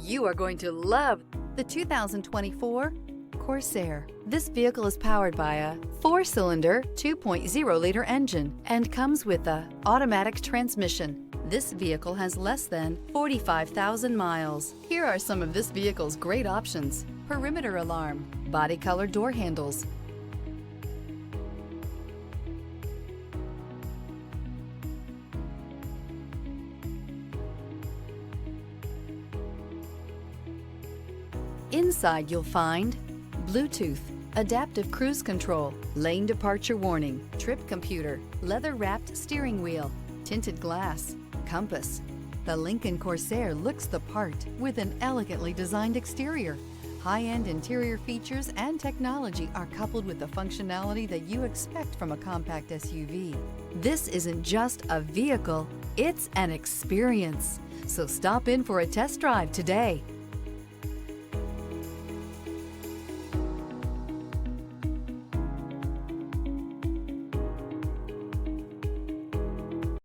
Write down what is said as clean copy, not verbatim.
You are going to love the 2024 Corsair. This vehicle is powered by a 4-cylinder, 2.0-liter engine and comes with a automatic transmission. This vehicle has less than 45,000 miles. Here are some of this vehicle's great options: perimeter alarm, body color door handles, inside you'll find Bluetooth, adaptive cruise control, lane departure warning, trip computer, leather-wrapped steering wheel, tinted glass, compass. The Lincoln Corsair looks the part with an elegantly designed exterior. High-end interior features and technology are coupled with the functionality that you expect from a compact SUV. This isn't just a vehicle, it's an experience. So stop in for a test drive today.